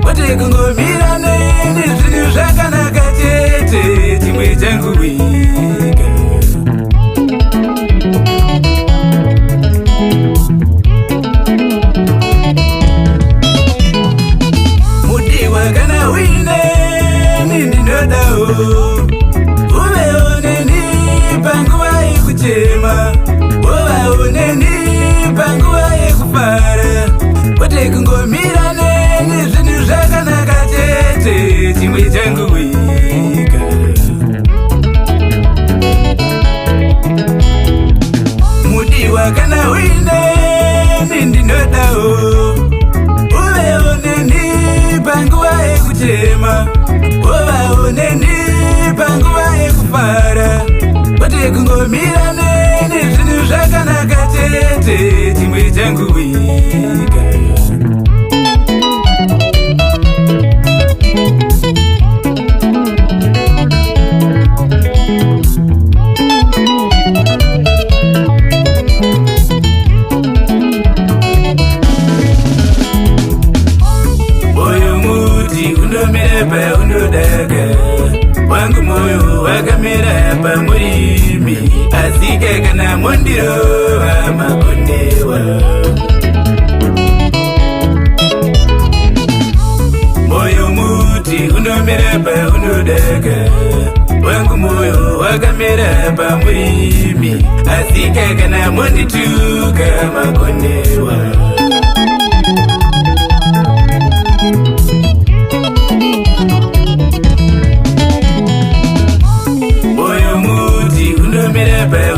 kwete kungomirane nezvinhu zvakanaka chete chimwe changu wega. Mudiwa kana uine ndinodawo uvewo neni panguva yekuchema, uvawo neni panguva yekufara, kwete kungomirane nezvinhu zvakanaka chete chimwe changu wega. Mudiwa kana uine ndinodawo uvewo neni panguva yekuchema, uvawo neni panguva yekufara, kwete kungomirane nezvinhu zvakanaka chete chimwe changu wega. Undomira undodaga wangu moyo wakamira pamurimi, asika kana mondiro wamakondewa. Moyo muti undomira undodaga wangu moyo wakamira pamurimi, asika kana mondituka makondewa.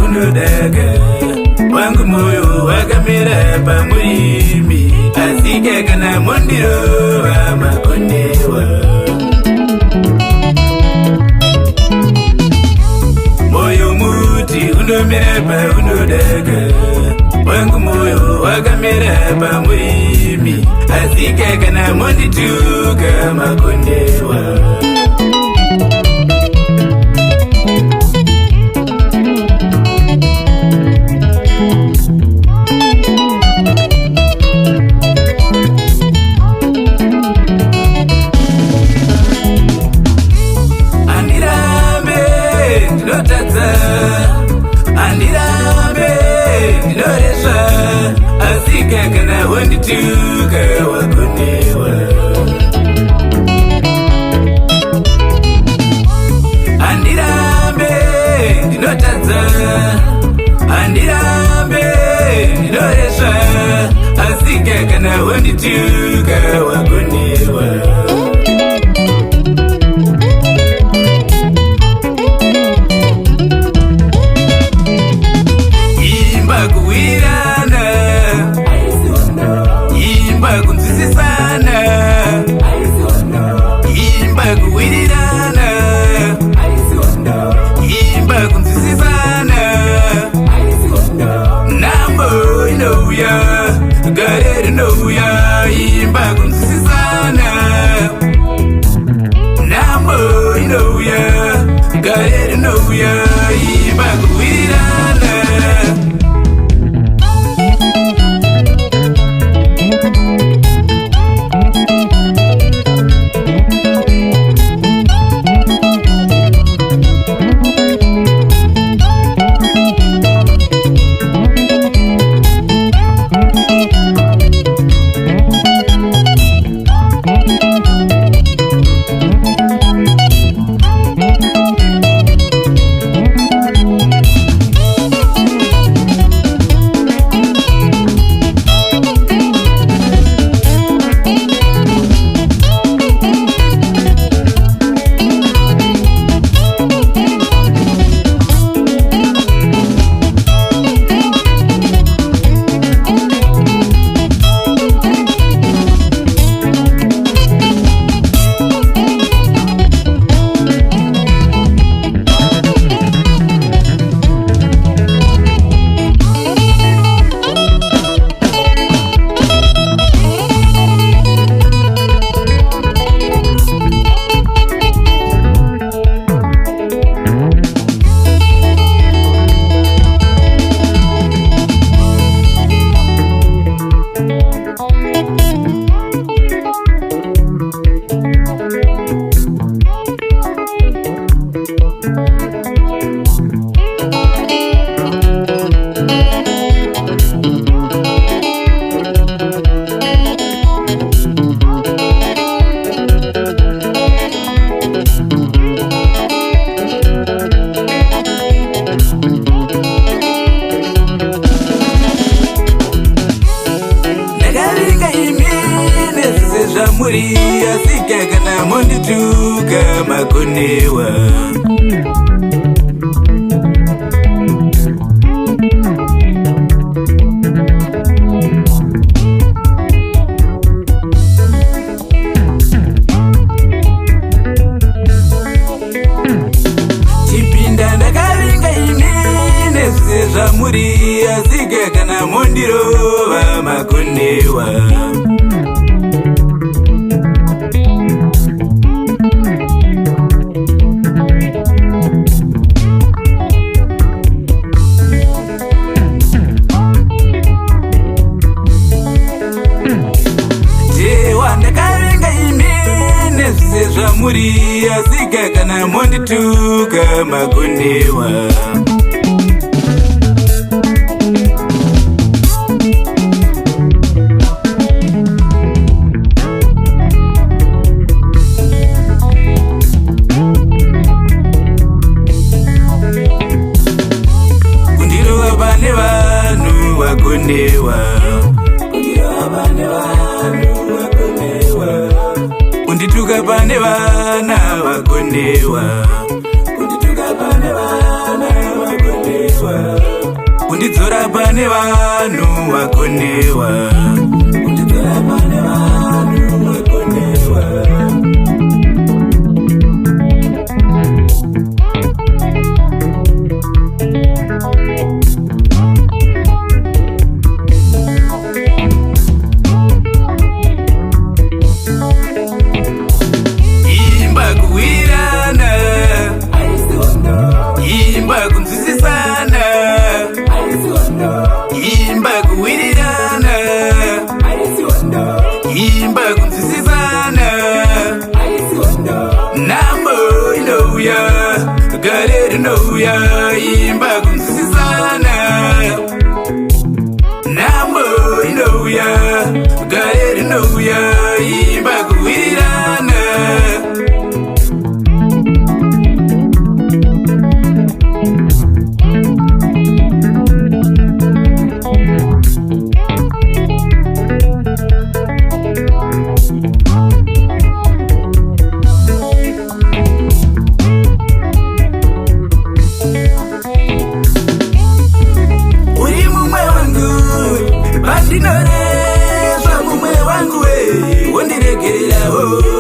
Undodaga wangu moyo wakamira pamurimi, asika kana mondiro wamakondewa. Moyo muti undomira undodaga wangu moyo wakamira pamurimi, asika kana mondituka makondewa. Andirambe ndinoresva, asika kana wandituka wakonewa. Andirambe ndinotadza, andirambe ndinoresva, asika kana wandituka wakonewa. Imba kunzwisisana, imba kuwirirana, imba kunzwisisana, nambo inouya, gare rinouya, imba kunzwisisana. zvamuri asika kana mondituka makonewa. Chipinda ndakavinga inene zvamuri asika kana mondirova makonewa. Zvamuri asika kana mondituka makonewa. Kundirova pane vanhu vakonewa. Kundituka pane vana vakonewa. Kundidzora pane vanhu vakonewa. Imba kunzisisana Nambo inouya Gare rinouya Imba kunzisisana Nambo inouya Gare rinouya Imba kuwirirana. Ndinorezva mumwe wangu we wondiregerera ho.